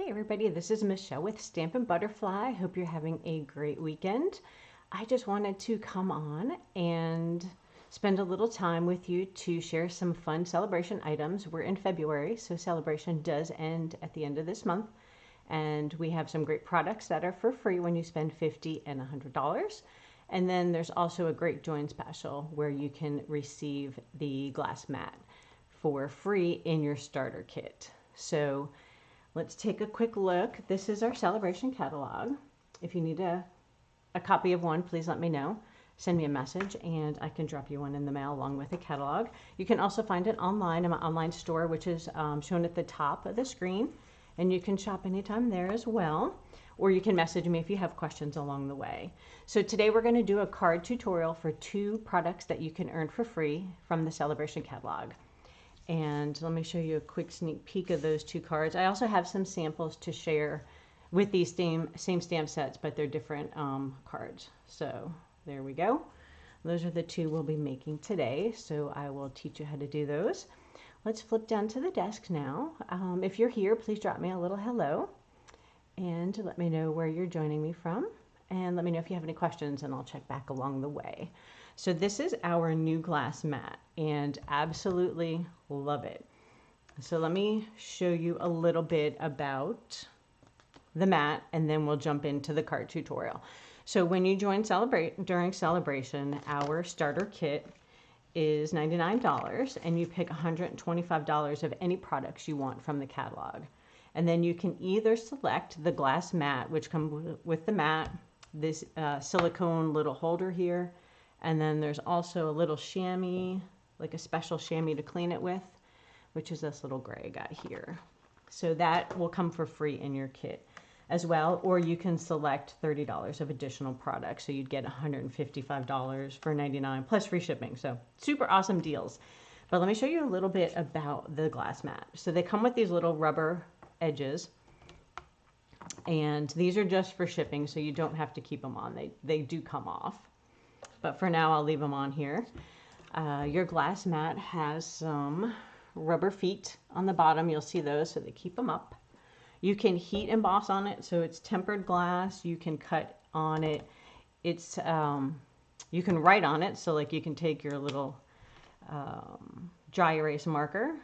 Hey everybody, this is Michelle with Stampin' Butterfly. Hope you're having a great weekend. I just wanted to come on and spend a little time with you to share some fun celebration items. We're in February, so celebration does end at the end of this month. And we have some great products that are for free when you spend $50 and $100. And then there's also a great join special where you can receive the glass mat for free in your starter kit. So let's take a quick look. This is our celebration catalog. If you need a copy of one, please let me know. Send me a message and I can drop you one in the mail along with a catalog. You can also find it online in my online store, which is shown at the top of the screen. And you can shop anytime there as well. Or you can message me if you have questions along the way. So today we're going to do a card tutorial for 2 products that you can earn for free from the celebration catalog. And let me show you a quick sneak peek of those 2 cards. I also have some samples to share with these same stamp sets, but they're different cards. So there we go. Those are the 2 we'll be making today. So I will teach you how to do those. Let's flip down to the desk now. If you're here, please drop me a little hello and let me know where you're joining me from. And let me know if you have any questions and I'll check back along the way. So this is our new glass mat and absolutely love it. So let me show you a little bit about the mat and then we'll jump into the card tutorial. So when you join during celebration, our starter kit is $99 and you pick $125 of any products you want from the catalog. And then you can either select the glass mat, which comes with the mat, this silicone little holder here, and then there's also a little chamois, like a special chamois to clean it with, which is this little gray guy here. So that will come for free in your kit as well, or you can select $30 of additional products. So you'd get $155 for $99 plus free shipping. So super awesome deals. But let me show you a little bit about the glass mat. So they come with these little rubber edges. And these are just for shipping, so you don't have to keep them on. They do come off. But for now, I'll leave them on here. Your glass mat has some rubber feet on the bottom. You'll see those, so they keep them up. You can heat emboss on it, so it's tempered glass. You can cut on it. It's you can write on it, so like you can take your little dry erase marker.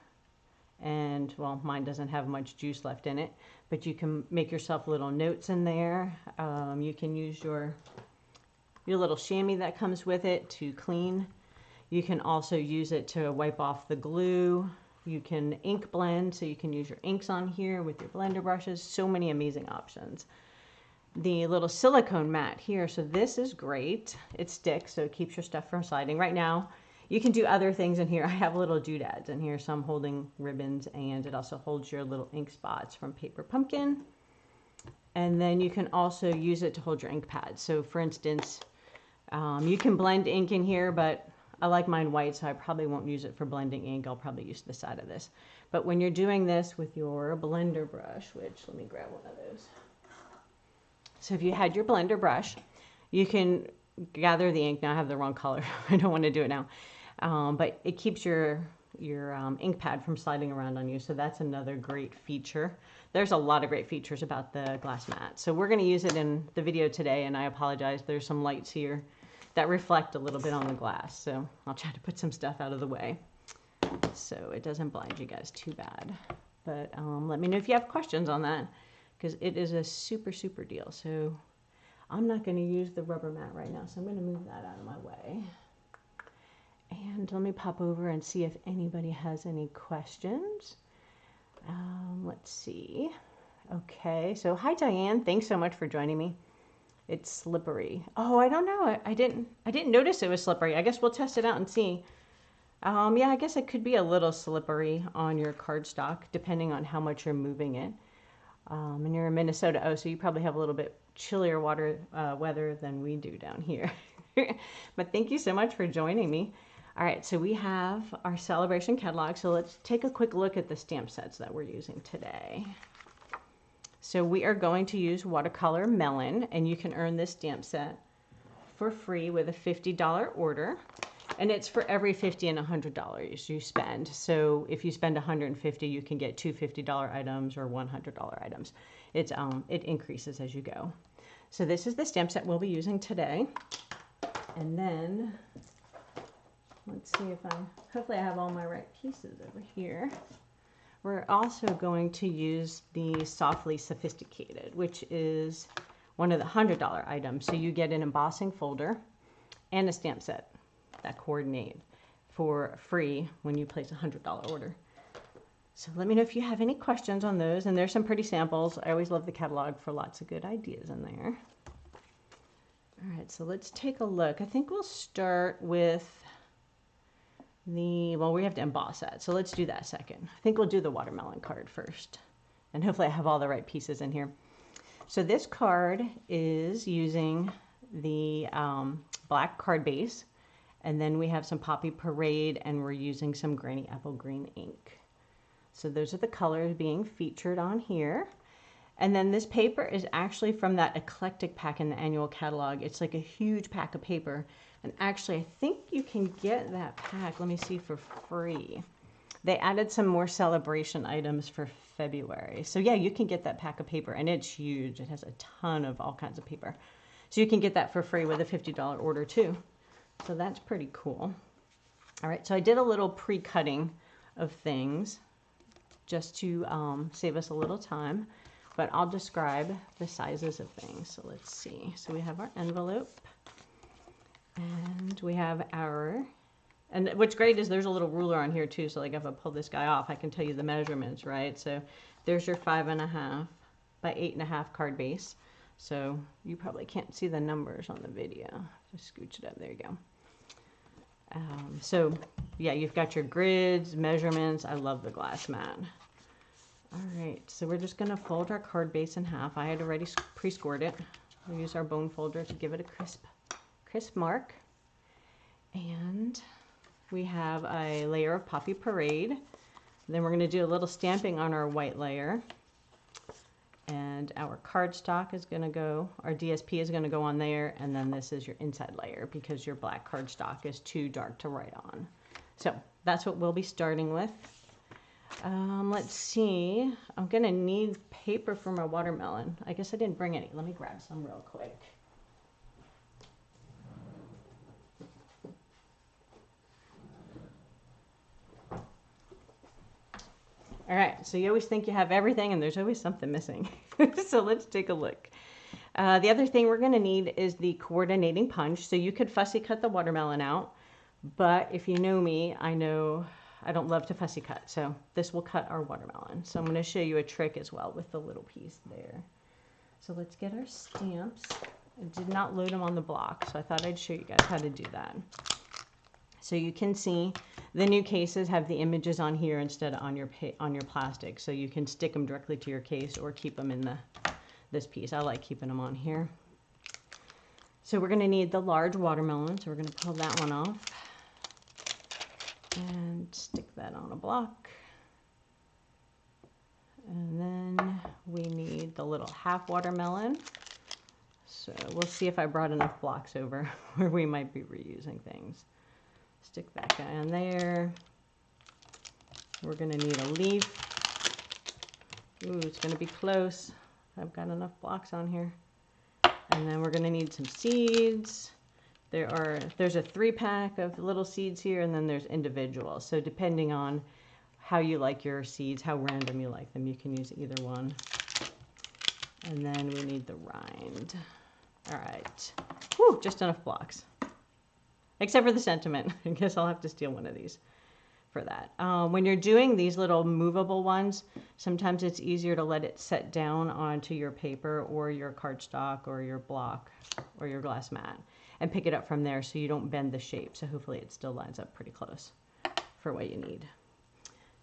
And well, mine doesn't have much juice left in it, but you can make yourself little notes in there. You can use your little chamois that comes with it to clean. You can also use it to wipe off the glue. You can ink blend, so you can use your inks on here with your blender brushes. So many amazing options. The little silicone mat here, so this is great. It sticks, so it keeps your stuff from sliding. Right now, you can do other things in here. I have little doodads in here, some holding ribbons, and it also holds your little ink spots from Paper Pumpkin. And then you can also use it to hold your ink pads. So for instance, you can blend ink in here, but I like mine white, so I probably won't use it for blending ink. I'll probably use the side of this. But when you're doing this with your blender brush, which let me grab one of those. So if you had your blender brush, you can gather the ink. Now I have the wrong color. I don't want to do it now. But it keeps your ink pad from sliding around on you. So that's another great feature. There's a lot of great features about the glass mat. So we're going to use it in the video today. And I apologize. There's some lights here that reflect a little bit on the glass. So I'll try to put some stuff out of the way so it doesn't blind you guys too bad. But let me know if you have questions on that, because it is a super, super deal. So I'm not going to use the rubber mat right now, so I'm going to move that out of my way. And let me pop over and see if anybody has any questions. Let's see. Okay, so hi Diane, thanks so much for joining me. It's slippery. Oh, I don't know. I didn't notice it was slippery. I guess we'll test it out and see. Yeah, I guess it could be a little slippery on your cardstock, depending on how much you're moving it. And you're in Minnesota, so you probably have a little bit chillier weather than we do down here. But thank you so much for joining me. All right, so we have our celebration catalog. So let's take a quick look at the stamp sets that we're using today. So we are going to use Watercolor Melon, and you can earn this stamp set for free with a $50 order. And it's for every $50 and $100 you spend. So if you spend $150, you can get two $50 items or $100 items. It increases as you go. So this is the stamp set we'll be using today. And then let's see if hopefully I have all my right pieces over here. We're also going to use the Softly Sophisticated, which is one of the $100 items. So you get an embossing folder and a stamp set that coordinate for free when you place a $100 order. So let me know if you have any questions on those. And there's some pretty samples. I always love the catalog for lots of good ideas in there. All right, so let's take a look. I think we'll start with well, we have to emboss that. So let's do that second. I think we'll do the watermelon card first. And hopefully I have all the right pieces in here. So this card is using the black card base. And then we have some Poppy Parade, and we're using some Granny Apple Green ink. So those are the colors being featured on here. And then this paper is actually from that eclectic pack in the annual catalog. It's like a huge pack of paper. And actually, I think you can get that pack, let me see, for free. They added some more Sale-a-bration items for February. So yeah, you can get that pack of paper, and it's huge. It has a ton of all kinds of paper. So you can get that for free with a $50 order too. So that's pretty cool. All right, so I did a little pre-cutting of things just to save us a little time, but I'll describe the sizes of things. So let's see. So we have our envelope, and we have and what's great is there's a little ruler on here too. So like if I pull this guy off, I can tell you the measurements, right? So there's your 5.5 by 8.5 card base. So you probably can't see the numbers on the video. Just scooch it up. There you go. So yeah, you've got your grids, measurements. I love the glass mat. All right, so we're just gonna fold our card base in half. I had already pre-scored it. We'll use our bone folder to give it a crisp mark. And we have a layer of Poppy Parade. Then we're gonna do a little stamping on our white layer. And our cardstock is going to go, our DSP is going to go on there, and then this is your inside layer because your black cardstock is too dark to write on. So that's what we'll be starting with. Let's see, I'm going to need paper for my watermelon. I guess I didn't bring any. Let me grab some real quick. All right, so you always think you have everything, and there's always something missing. So let's take a look. The other thing we're going to need is the coordinating punch. So you could fussy cut the watermelon out, but if you know me, I know I don't love to fussy cut. So this will cut our watermelon. So I'm going to show you a trick as well with the little piece there. So let's get our stamps. I did not load them on the block, so I thought I'd show you guys how to do that. So you can see the new cases have the images on here instead of on your plastic. So you can stick them directly to your case or keep them in this piece. I like keeping them on here. So we're going to need the large watermelon. So we're going to pull that one off and stick that on a block. And then we need the little half watermelon. So we'll see if I brought enough blocks over where we might be reusing things. Stick that guy on there. We're going to need a leaf. Ooh, it's going to be close. I've got enough blocks on here. And then we're going to need some seeds. There's a 3-pack of little seeds here, and then there's individual. So depending on how you like your seeds, how random you like them, you can use either one. And then we need the rind. All right. Whew, just enough blocks. Except for the sentiment. I guess I'll have to steal one of these for that. When you're doing these little movable ones, sometimes it's easier to let it set down onto your paper or your cardstock or your block or your glass mat and pick it up from there so you don't bend the shape. So hopefully it still lines up pretty close for what you need.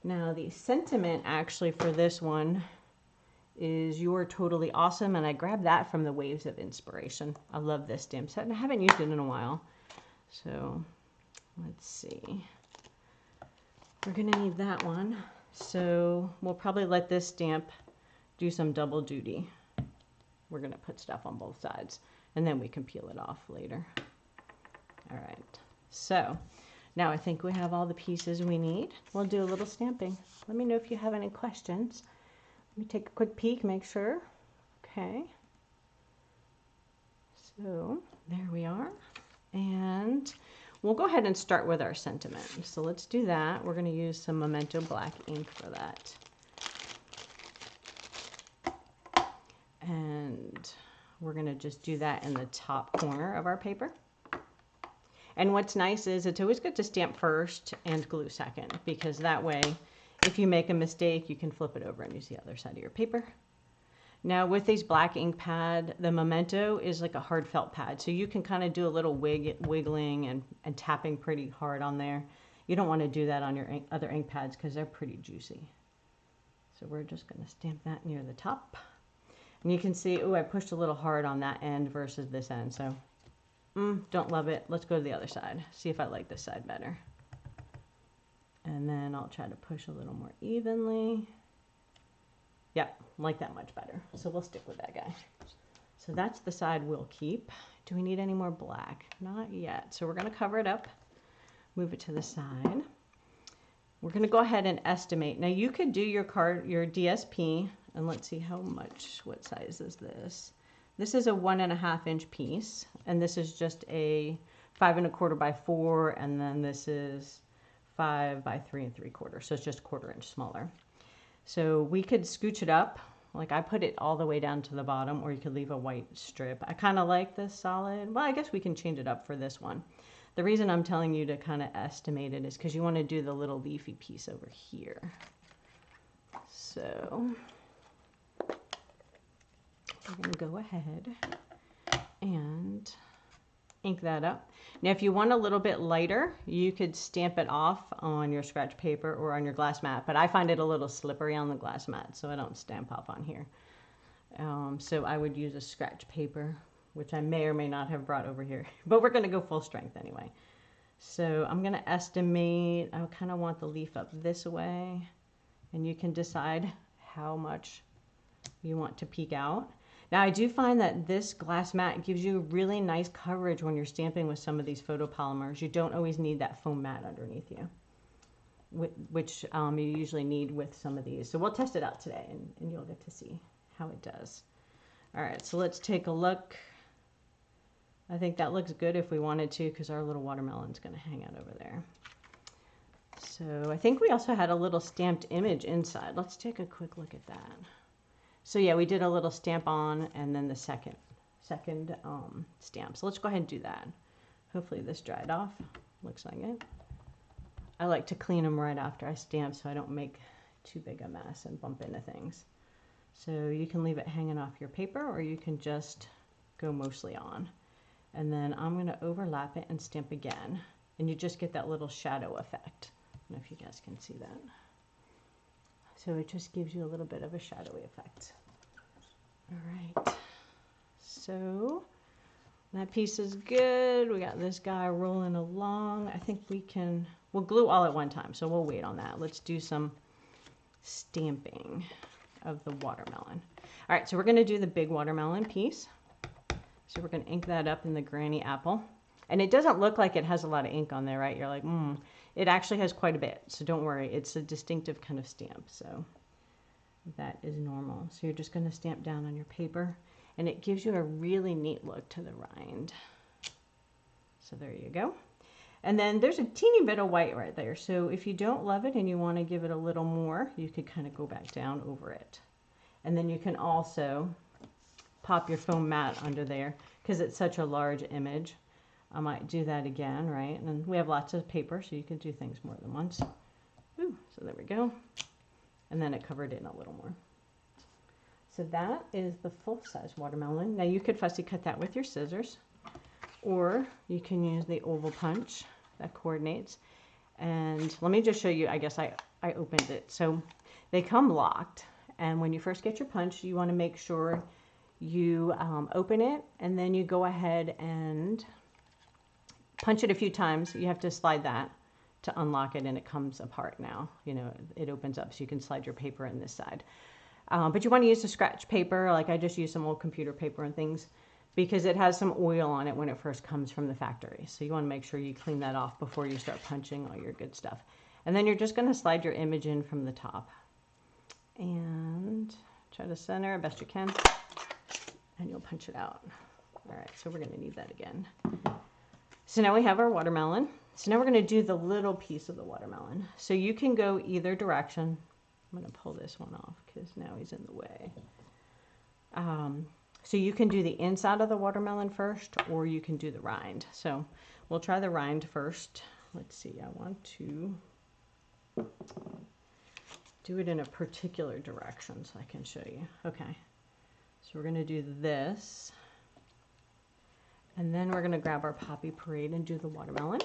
Now the sentiment actually for this one is You're Totally Awesome, and I grabbed that from the Waves of Inspiration. I love this stamp set and I haven't used it in a while. So let's see. We're going to need that one. So we'll probably let this stamp do some double duty. We're going to put stuff on both sides and then we can peel it off later. All right. So Now I think we have all the pieces we need. We'll do a little stamping. Let me know if you have any questions. Let me take a quick peek, make sure. Okay. So there we are. And we'll go ahead and start with our sentiment. So let's do that. We're going to use some Memento black ink for that. And we're going to just do that in the top corner of our paper. And what's nice is it's always good to stamp first and glue second, because that way, if you make a mistake, you can flip it over and use the other side of your paper. Now with these black ink pad, the Memento is like a hard felt pad. So you can kind of do a little wiggling and tapping pretty hard on there. You don't want to do that on your other ink pads because they're pretty juicy. So we're just going to stamp that near the top. And you can see, oh, I pushed a little hard on that end versus this end. So don't love it. Let's go to the other side. See if I like this side better. And then I'll try to push a little more evenly. Yep, like that much better. So we'll stick with that guy. So that's the side we'll keep. Do we need any more black? Not yet. So we're going to cover it up, move it to the side. We're going to go ahead and estimate. Now you could do your DSP, and let's see how much, what size is this? This is a 1.5 inch piece, and this is just a 5 1/4 by 4, and then this is 5 by 3 3/4. So it's just 1/4 inch smaller. So we could scooch it up, like I put it all the way down to the bottom, or you could leave a white strip. I kind of like this solid. Well, I guess we can change it up for this one. The reason I'm telling you to kind of estimate it is because you want to do the little leafy piece over here. So we're going to go ahead and ink that up. Now if you want a little bit lighter, you could stamp it off on your scratch paper or on your glass mat, but I find it a little slippery on the glass mat, so I don't stamp off on here. So I would use a scratch paper, which I may or may not have brought over here, but we're going to go full strength anyway. So I'm going to estimate, I kind of want the leaf up this way, and you can decide how much you want to peek out. Now I do find that this glass mat gives you really nice coverage when you're stamping with some of these photopolymers. You don't always need that foam mat underneath you, which you usually need with some of these. So we'll test it out today, and you'll get to see how it does. All right, so let's take a look. I think that looks good if we wanted to, because our little watermelon's going to hang out over there. So I think we also had a little stamped image inside. Let's take a quick look at that. So yeah, we did a little stamp on and then the second stamp. So let's go ahead and do that. Hopefully this dried off. Looks like it. I like to clean them right after I stamp so I don't make too big a mess and bump into things. So you can leave it hanging off your paper, or you can just go mostly on. And then I'm going to overlap it and stamp again. And you just get that little shadow effect. I don't know if you guys can see that. So it just gives you a little bit of a shadowy effect. All right, so that piece is good. We got this guy rolling along. I think we'll glue all at one time, so we'll wait on that. Let's do some stamping of the watermelon. All right, so we're gonna do the big watermelon piece. So we're gonna ink that up in the granny apple. And it doesn't look like it has a lot of ink on there, right? You're like, It actually has quite a bit, so don't worry. It's a distinctive kind of stamp, so that is normal. So you're just going to stamp down on your paper, and it gives you a really neat look to the rind. So there you go. And then there's a teeny bit of white right there. So if you don't love it and you want to give it a little more, you could kind of go back down over it. And then you can also pop your foam mat under there because it's such a large image. I might do that again, right? And we have lots of paper, so you can do things more than once. Ooh, so there we go. And then it covered in a little more. So that is the full-size watermelon. Now you could fussy cut that with your scissors, or you can use the oval punch that coordinates. And let me just show you, I guess I opened it. So they come locked, and when you first get your punch, you want to make sure you open it, and then you go ahead and punch it a few times. You have to slide that to unlock it, and it comes apart now. You know, it opens up so you can slide your paper in this side. But you want to use the scratch paper. Like I just used some old computer paper and things because it has some oil on it when it first comes from the factory. So you want to make sure you clean that off before you start punching all your good stuff. And then you're just going to slide your image in from the top and try to center as best you can, and you'll punch it out. All right, so we're going to need that again. So now we have our watermelon. So now we're going to do the little piece of the watermelon. So you can go either direction. I'm going to pull this one off because now he's in the way. So you can do the inside of the watermelon first, or you can do the rind. So we'll try the rind first. Let's see, I want to do it in a particular direction so I can show you. Okay, so we're going to do this. And then we're going to grab our Poppy Parade and do the watermelon.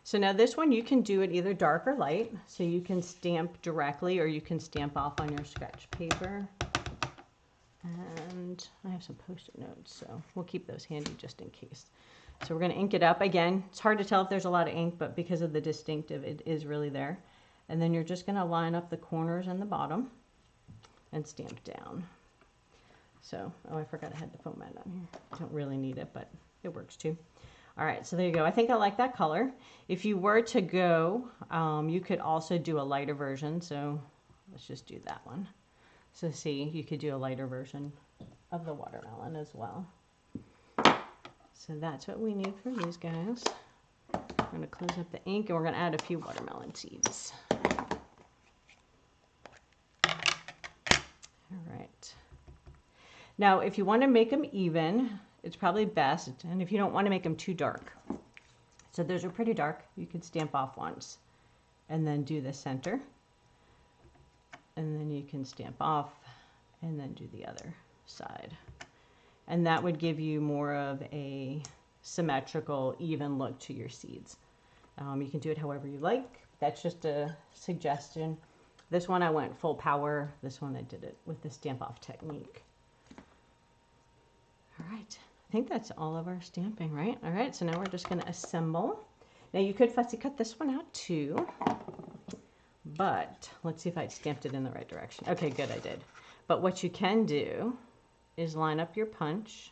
So now this one, you can do it either dark or light. So you can stamp directly, or you can stamp off on your scratch paper. And I have some Post-it notes, so we'll keep those handy just in case. So we're going to ink it up. Again, it's hard to tell if there's a lot of ink, but because of the distinctive, it is really there. And then you're just going to line up the corners and the bottom and stamp down. So, oh, I forgot I had the foam mat on here. I don't really need it, but it works too. All right, so there you go. I think I like that color. If you were to go, you could also do a lighter version. So let's just do that one. So see, you could do a lighter version of the watermelon as well. So that's what we need for these guys. I'm going to close up the ink, and we're going to add a few watermelon seeds. All right. Now, if you want to make them even, it's probably best, and if you don't want to make them too dark. So those are pretty dark. You could stamp off once and then do the center. And then you can stamp off and then do the other side. And that would give you more of a symmetrical, even look to your seeds. You can do it however you like. That's just a suggestion. This one I went full power. This one I did it with the stamp off technique. All right, I think that's all of our stamping, right? All right, so now we're just going to assemble. Now you could fussy cut this one out too. But let's see if I stamped it in the right direction. Okay, good, I did. But what you can do is line up your punch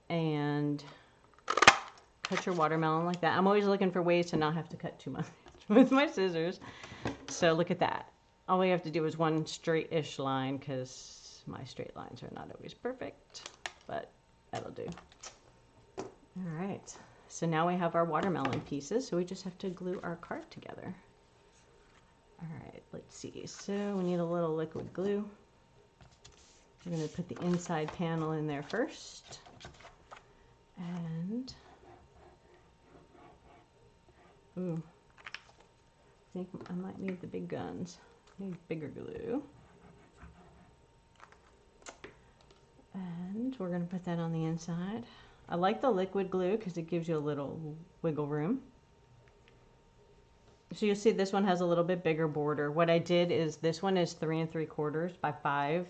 and cut your watermelon like that. I'm always looking for ways to not have to cut too much with my scissors. So look at that. All we have to do is one straight-ish line, because my straight lines are not always perfect, but that'll do. All right. So now we have our watermelon pieces, so we just have to glue our card together. All right, let's see. So we need a little liquid glue. We're going to put the inside panel in there first. And, ooh, I think I might need the big guns. I need bigger glue. And we're going to put that on the inside. I like the liquid glue because it gives you a little wiggle room. So you'll see this one has a little bit bigger border. What I did is this one is 3 3/4 by 5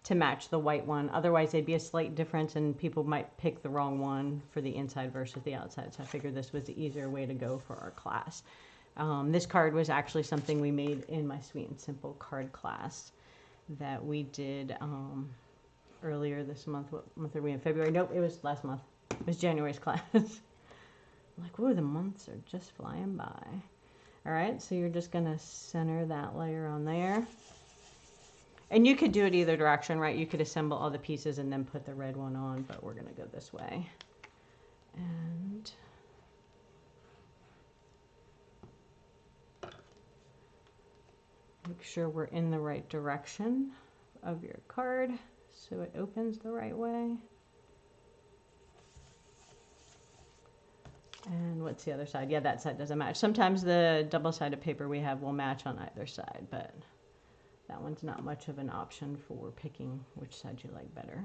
to match the white one. Otherwise, there'd be a slight difference and people might pick the wrong one for the inside versus the outside. So I figured this was the easier way to go for our class. This card was actually something we made in my Sweet and Simple card class that we did earlier this month. What month are we in? February? Nope, it was last month. It was January's class. Like, whoa, the months are just flying by. All right, so you're just gonna center that layer on there. And you could do it either direction, right? You could assemble all the pieces and then put the red one on, but we're gonna go this way. And make sure we're in the right direction of your card so it opens the right way. And what's the other side? Yeah, that side doesn't match. Sometimes the double-sided paper we have will match on either side, but that one's not much of an option for picking which side you like better.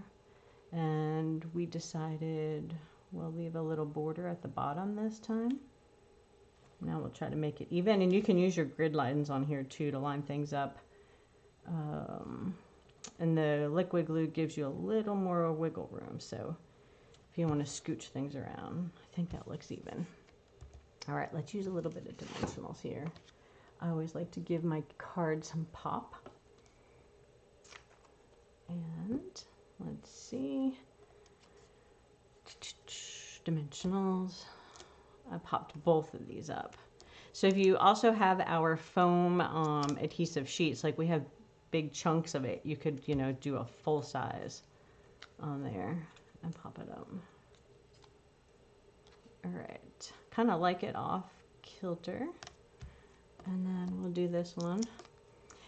And we decided we'll leave a little border at the bottom this time. Now we'll try to make it even, and you can use your grid lines on here too to line things up. And the liquid glue gives you a little more wiggle room, so if you want to scooch things around, I think that looks even. All right, let's use a little bit of dimensionals here. I always like to give my card some pop. And let's see, dimensionals. I popped both of these up. So if you also have our foam adhesive sheets, like we have big chunks of it, you could, you know, do a full size on there and pop it up. All right, kind of like it off kilter. And then we'll do this one.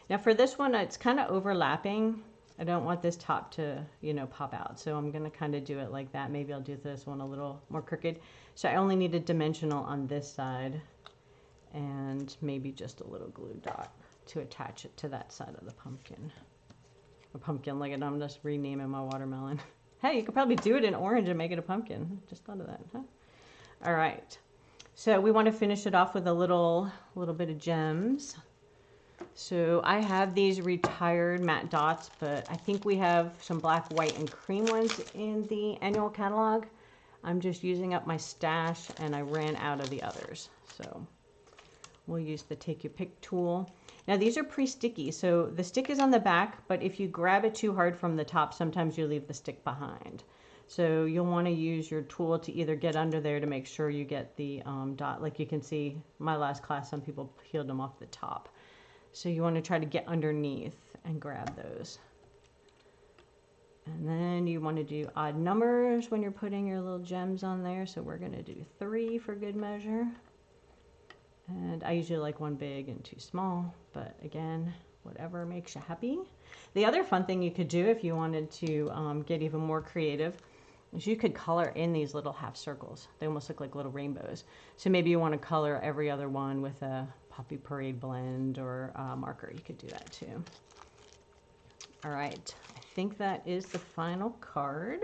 Now for this one, it's kind of overlapping. I don't want this top to, you know, pop out. So I'm going to kind of do it like that. Maybe I'll do this one a little more crooked. So I only need a dimensional on this side and maybe just a little glue dot to attach it to that side of the pumpkin. A pumpkin, like I'm just renaming my watermelon. Hey, you could probably do it in orange and make it a pumpkin. Just thought of that, huh? All right. So we want to finish it off with a little bit of gems. So I have these retired matte dots, but I think we have some black, white, and cream ones in the annual catalog. I'm just using up my stash and I ran out of the others. So we'll use the take your pick tool. Now these are pre-sticky, so the stick is on the back, but if you grab it too hard from the top, sometimes you leave the stick behind. So you'll want to use your tool to either get under there to make sure you get the dot. Like you can see, my last class, some people peeled them off the top. So you want to try to get underneath and grab those. And then you want to do odd numbers when you're putting your little gems on there. So we're going to do 3 for good measure. And I usually like 1 big and 2 small, but again, whatever makes you happy. The other fun thing you could do if you wanted to get even more creative is you could color in these little half circles. They almost look like little rainbows. So maybe you want to color every other one with a Poppy Parade blend or marker. You could do that too. All right, I think that is the final card.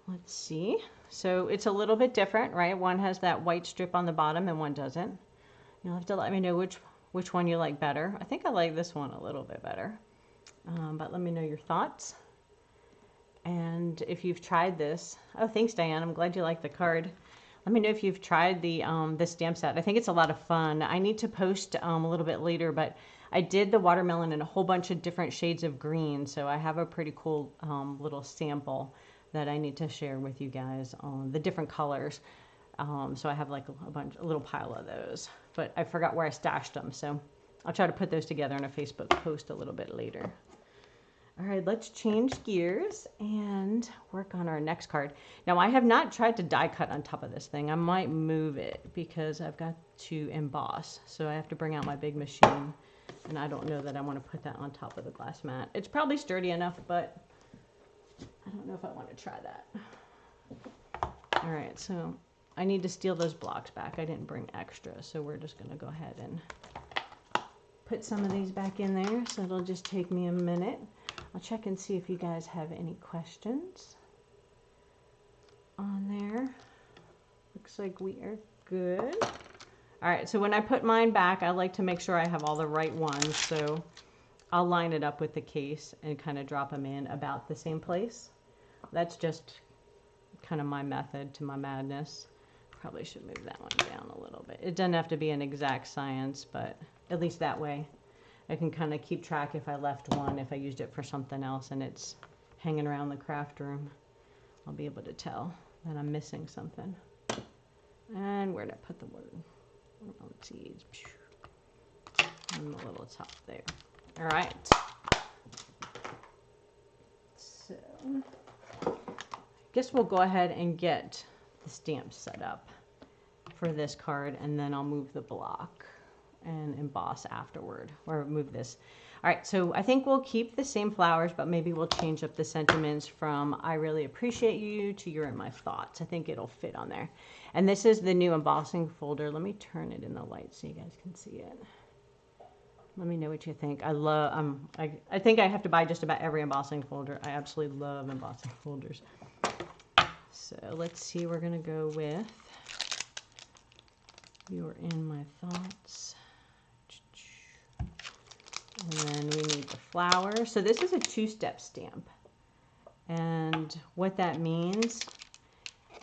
Let's see. So it's a little bit different, right? One has that white strip on the bottom and one doesn't. You'll have to let me know which one you like better. I think I like this one a little bit better, but let me know your thoughts. And if you've tried this, oh, thanks, Diane. I'm glad you like the card. Let me know if you've tried the stamp set. I think it's a lot of fun. I need to post a little bit later, but I did the watermelon in a whole bunch of different shades of green, so I have a pretty cool little sample that I need to share with you guys on the different colors. So I have like a little pile of those, but I forgot where I stashed them, so I'll try to put those together in a Facebook post a little bit later. All right, let's change gears and work on our next card. Now, I have not tried to die cut on top of this thing. I might move it because I've got to emboss. So I have to bring out my big machine, and I don't know that I want to put that on top of the glass mat. It's probably sturdy enough, but I don't know if I want to try that. All right, so I need to steal those blocks back. I didn't bring extra, so we're just going to go ahead and put some of these back in there. So it'll just take me a minute. I'll check and see if you guys have any questions on there. Looks like we are good. All right, so when I put mine back, I like to make sure I have all the right ones. So I'll line it up with the case and kind of drop them in about the same place. That's just kind of my method to my madness. Probably should move that one down a little bit. It doesn't have to be an exact science, but at least that way I can kind of keep track if I left one, if I used it for something else and it's hanging around the craft room. I'll be able to tell that I'm missing something. And where did I put the watermelon seeds? On the little top there. All right. So I guess we'll go ahead and get the stamp set up for this card, and then I'll move the block and emboss afterward, or move this. All right, so I think we'll keep the same flowers, but maybe we'll change up the sentiments from I really appreciate you to you're in my thoughts. I think it'll fit on there. And this is the new embossing folder. Let me turn it in the light so you guys can see it. Let me know what you think. I love, I think I have to buy just about every embossing folder. I absolutely love embossing folders. So let's see, we're gonna go with You're in My Thoughts. And then we need the flower. So this is a 2-step stamp. And what that means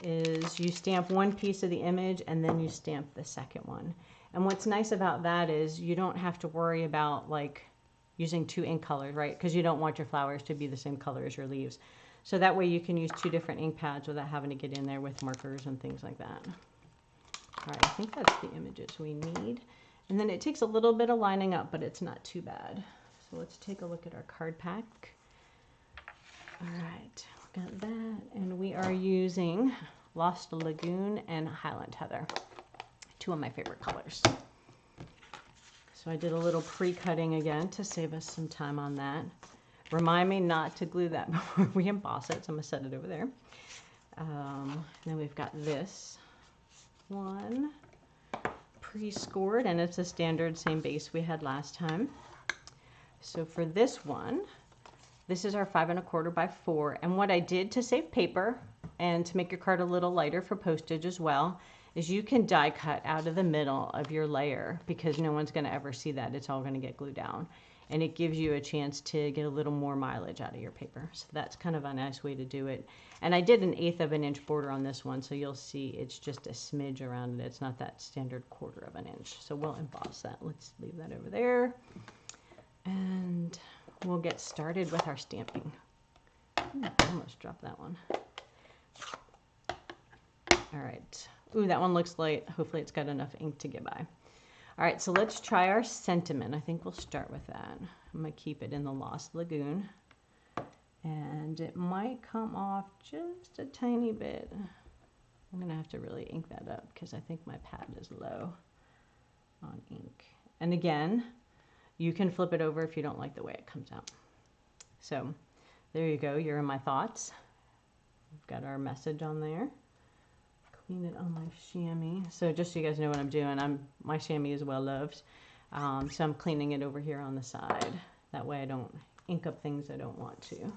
is you stamp one piece of the image and then you stamp the second one. And what's nice about that is you don't have to worry about like using 2 ink colors, right? Because you don't want your flowers to be the same color as your leaves. So that way you can use 2 different ink pads without having to get in there with markers and things like that. All right, I think that's the images we need. And then it takes a little bit of lining up, but it's not too bad. So let's take a look at our card pack. All right, got that. And we are using Lost Lagoon and Highland Heather, 2 of my favorite colors. So I did a little pre-cutting again to save us some time on that. Remind me not to glue that before we emboss it, so I'm going to set it over there. Then we've got this one pre-scored, and it's a standard same base we had last time. So for this one, this is our 5 1/4 by 4, and what I did to save paper and to make your card a little lighter for postage as well is you can die cut out of the middle of your layer, because no one's going to ever see that. It's all going to get glued down, and it gives you a chance to get a little more mileage out of your paper. So that's kind of a nice way to do it. And I did an 1/8 of an inch border on this one, so you'll see it's just a smidge around it. It's not that standard 1/4 of an inch. So we'll emboss that. Let's leave that over there. And we'll get started with our stamping. Ooh, I almost dropped that one. All right. Ooh, that one looks light. Hopefully it's got enough ink to get by. All right, so let's try our sentiment. I think we'll start with that. I'm going to keep it in the Lost Lagoon. And it might come off just a tiny bit. I'm going to have to really ink that up because I think my pad is low on ink. And again, you can flip it over if you don't like the way it comes out. So there you go. You're in my thoughts. We've got our message on there. Clean it on my chamois. So just so you guys know what I'm doing, my chamois is well loved. So I'm cleaning it over here on the side. That way I don't ink up things I don't want to.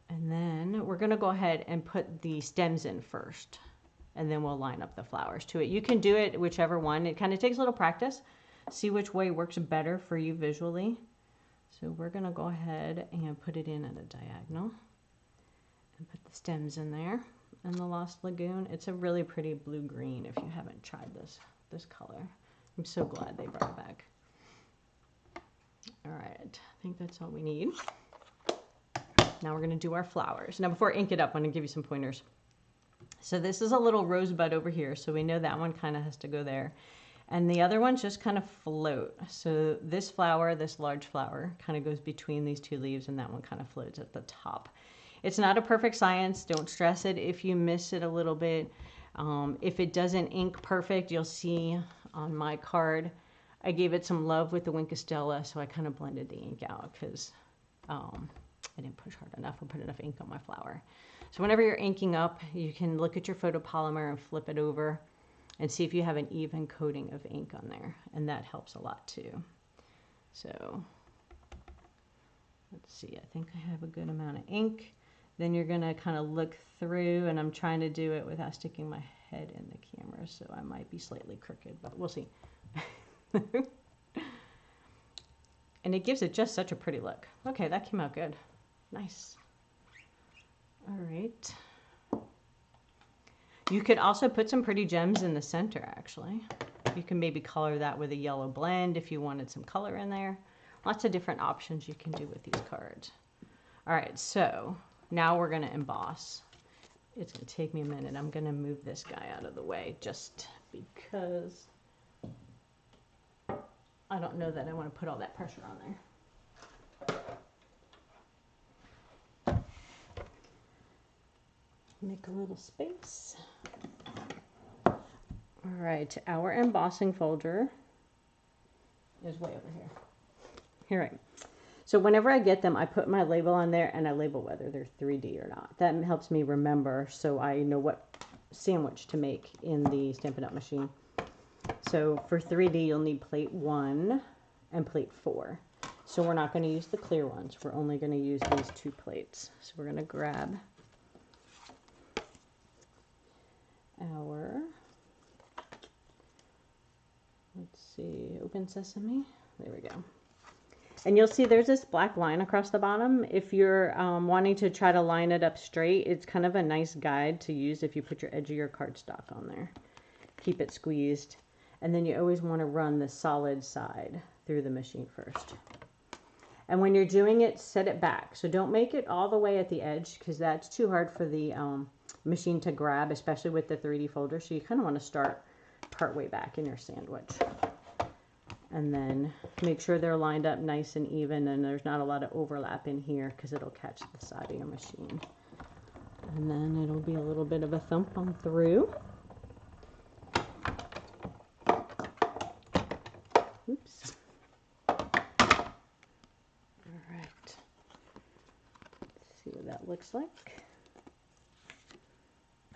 And then we're going to go ahead and put the stems in first. And then we'll line up the flowers to it. You can do it whichever one. It kind of takes a little practice. See which way works better for you visually. So we're going to go ahead and put it in at a diagonal. And put the stems in there. And the Lost Lagoon, it's a really pretty blue-green if you haven't tried this color. I'm so glad they brought it back. All right, I think that's all we need. Now we're going to do our flowers. Now before I ink it up, I'm going to give you some pointers. So this is a little rosebud over here, so we know that one kind of has to go there. And the other ones just kind of float. So this flower, this large flower, kind of goes between these 2 leaves, and that one kind of floats at the top. It's not a perfect science. Don't stress it if you miss it a little bit. If it doesn't ink perfect, you'll see on my card, I gave it some love with the Wink of Stella, so I kind of blended the ink out because I didn't push hard enough or put enough ink on my flower. So whenever you're inking up, you can look at your photopolymer and flip it over and see if you have an even coating of ink on there, and that helps a lot too. So let's see, I think I have a good amount of ink. Then you're going to kind of look through, and I'm trying to do it without sticking my head in the camera, so I might be slightly crooked, but we'll see. And it gives it just such a pretty look. Okay, that came out good. Nice. All right. You could also put some pretty gems in the center, actually. You can maybe color that with a yellow blend if you wanted some color in there. Lots of different options you can do with these cards. All right, so now we're going to emboss. It's going to take me a minute. I'm going to move this guy out of the way just because I don't know that I want to put all that pressure on there. Make a little space. All right, our embossing folder is way over here. Here, right. So whenever I get them, I put my label on there and I label whether they're 3D or not. That helps me remember so I know what sandwich to make in the Stampin' Up! Machine. So for 3D, you'll need plate 1 and plate 4. So we're not going to use the clear ones. We're only going to use these 2 plates. So we're going to grab our, let's see, Open Sesame. There we go. And you'll see there's this black line across the bottom. If you're wanting to try to line it up straight, it's kind of a nice guide to use if you put your edge of your cardstock on there. Keep it squeezed. And then you always want to run the solid side through the machine first. And when you're doing it, set it back. So don't make it all the way at the edge because that's too hard for the machine to grab, especially with the 3D folder. So you kind of want to start part way back in your sandwich. And then make sure they're lined up nice and even and there's not a lot of overlap in here because it'll catch the side of your machine. And then it'll be a little bit of a thump on through. Oops. See what that looks like.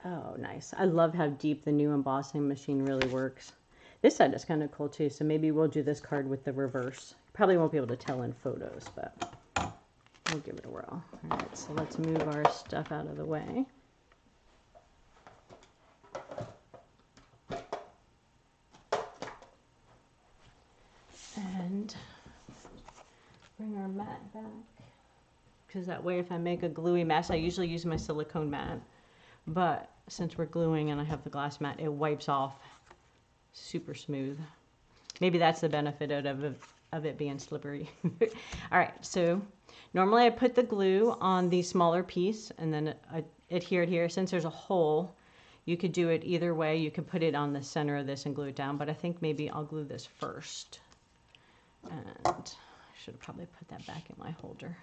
Oh, nice. I love how deep the new embossing machine really works. This side is kind of cool too, so maybe we'll do this card with the reverse. Probably won't be able to tell in photos, but we'll give it a whirl. All right, so let's move our stuff out of the way. And bring our mat back. Because that way if I make a gluey mess, I usually use my silicone mat, but since we're gluing and I have the glass mat, it wipes off super smooth. Maybe that's the benefit of it being slippery. All right, so normally I put the glue on the smaller piece and then I adhere it here. Since there's a hole, you could do it either way. You could put it on the center of this and glue it down, but I think maybe I'll glue this first. And I should have probably put that back in my holder.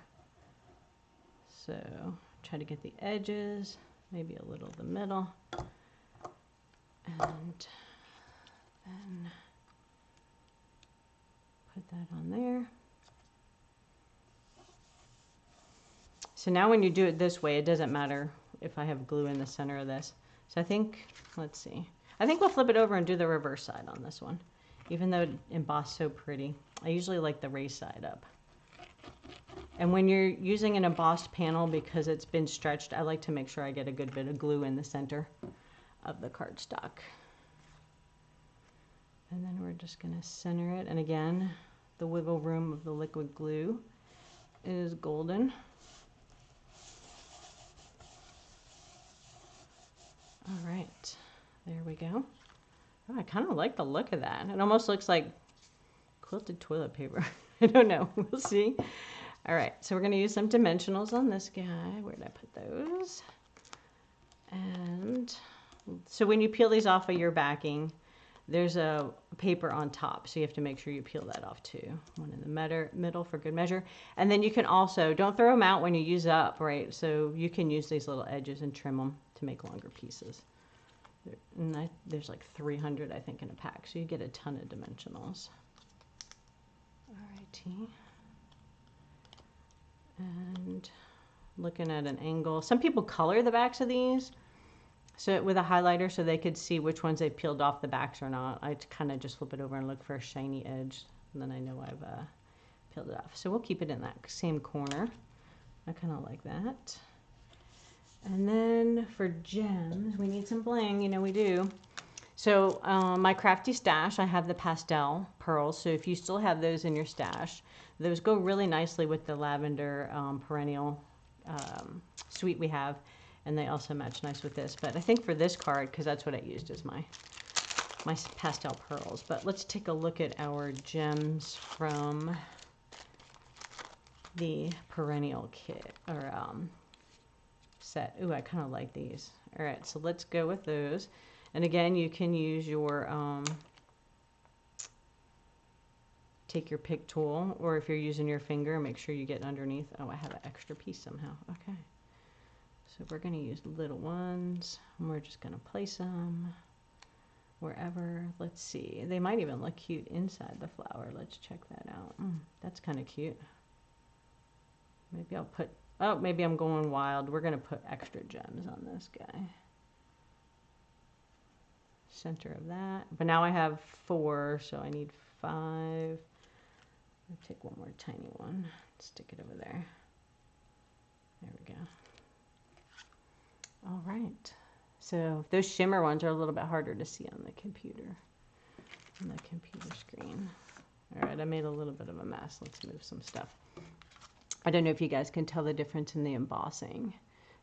So try to get the edges, maybe a little of the middle, and then put that on there. So now when you do it this way, it doesn't matter if I have glue in the center of this. So I think, let's see, I think we'll flip it over and do the reverse side on this one. Even though it embossed so pretty, I usually like the raised side up. And when you're using an embossed panel, because it's been stretched, I like to make sure I get a good bit of glue in the center of the cardstock. And then we're just going to center it. And again, the wiggle room of the liquid glue is golden. All right, there we go. Oh, I kind of like the look of that. It almost looks like quilted toilet paper. I don't know. We'll see. All right, so we're going to use some dimensionals on this guy. Where did I put those? And so when you peel these off of your backing, there's a paper on top. So you have to make sure you peel that off too. One in the middle for good measure. And then you can also, don't throw them out when you use up, right? So you can use these little edges and trim them to make longer pieces. And there's like 300, I think, in a pack. So you get a ton of dimensionals. All righty. And looking at an angle. Some people color the backs of these so with a highlighter so they could see which ones they peeled off the backs or not. I kind of just flip it over and look for a shiny edge, and then I know I've peeled it off. So we'll keep it in that same corner. I kind of like that. And then for gems, we need some bling. You know we do. So my crafty stash, I have the pastel pearls. So if you still have those in your stash, those go really nicely with the lavender perennial suite we have. And they also match nice with this. But I think for this card, because that's what I used as my pastel pearls. But let's take a look at our gems from the perennial kit or set. Ooh, I kind of like these. All right, so let's go with those. And again, you can use your, take your pick tool, or if you're using your finger, make sure you get underneath. Oh, I have an extra piece somehow. Okay. So we're going to use little ones, and we're just going to place them wherever. Let's see. They might even look cute inside the flower. Let's check that out. That's kind of cute. Maybe I'll put, oh, maybe I'm going wild. We're going to put extra gems on this guy. Center of that. But now I have 4, so I need 5. I'll take one more tiny one. Stick it over there. There we go. All right. So those shimmer ones are a little bit harder to see on the computer screen. All right, I made a little bit of a mess. Let's move some stuff. I don't know if you guys can tell the difference in the embossing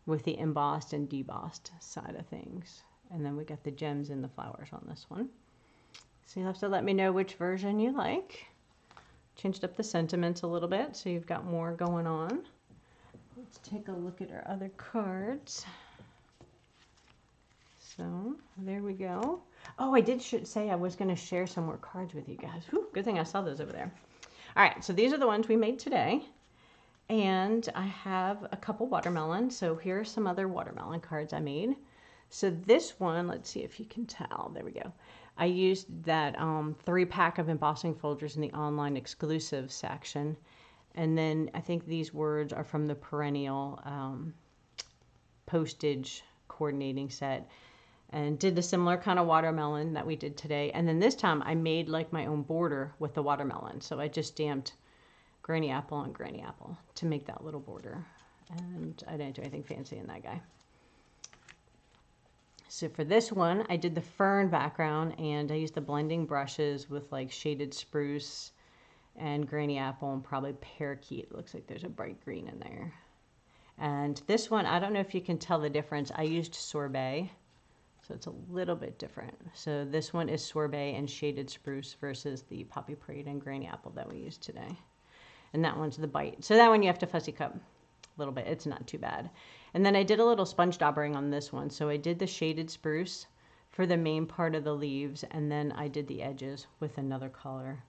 with the embossed and debossed side of things. And then we got the gems and the flowers on this one. So you'll have to let me know which version you like. changed up the sentiments a little bit, so you've got more going on. Let's take a look at our other cards. So there we go. Oh, I did say I was going to share some more cards with you guys. Whew, good thing I saw those over there. All right, so these are the ones we made today. And I have a couple watermelon. So here are some other watermelon cards I made. So this one, let's see if you can tell. There we go. I used that 3-pack of embossing folders in the online exclusive section. And then I think these words are from the perennial postage coordinating set. And did a similar kind of watermelon that we did today. And then this time I made like my own border with the watermelon. So I just stamped granny apple on granny apple to make that little border. And I didn't do anything fancy in that guy. So for this one, I did the fern background and I used the blending brushes with like shaded spruce and granny apple and probably parakeet. It looks like there's a bright green in there. And this one, I don't know if you can tell the difference. I used sorbet. So it's a little bit different. So this one is sorbet and shaded spruce versus the poppy parade and granny apple that we used today. And that one's the bite. So that one you have to fussy cut a little bit. It's not too bad. And then I did a little sponge daubering on this one. So I did the shaded spruce for the main part of the leaves. And then I did the edges with another color.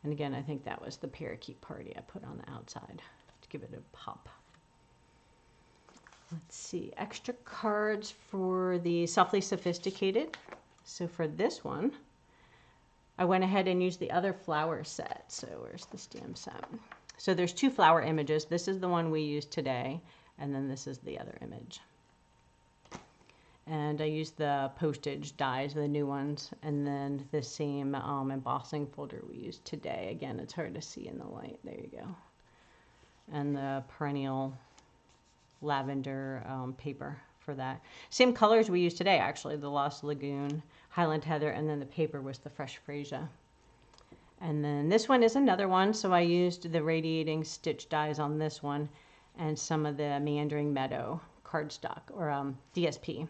And again, I think that was the parakeet party I put on the outside to give it a pop. Let's see, extra cards for the Softly Sophisticated. So for this one, I went ahead and used the other flower set. So where's the stamp set? So there's 2 flower images. This is the one we used today, and then this is the other image. And I used the postage dies, the new ones, and then the same embossing folder we used today. Again, it's hard to see in the light. There you go. And the perennial lavender paper for that. Same colors we used today, actually, the Lost Lagoon, Highland Heather, and then the paper was the Fresh Freesia. And then this one is another one, so I used the radiating stitch dies on this one and some of the Meandering Meadow cardstock, or DSP.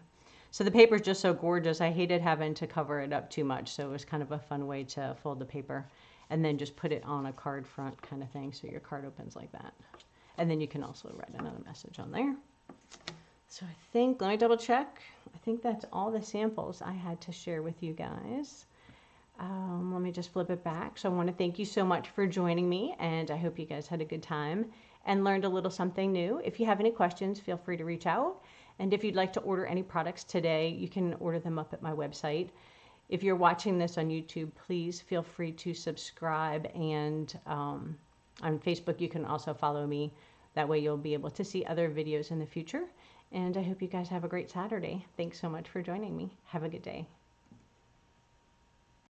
So the paper is just so gorgeous, I hated having to cover it up too much, so it was kind of a fun way to fold the paper and then just put it on a card front kind of thing, so your card opens like that. And then you can also write another message on there. So I think, let me double check. I think that's all the samples I had to share with you guys. Let me just flip it back. So I want to thank you so much for joining me, and I hope you guys had a good time and learned a little something new. If you have any questions, feel free to reach out. And if you'd like to order any products today, you can order them up at my website. If you're watching this on YouTube, please feel free to subscribe, and on Facebook you can also follow me. That way you'll be able to see other videos in the future. And I hope you guys have a great Saturday. Thanks so much for joining me. Have a good day.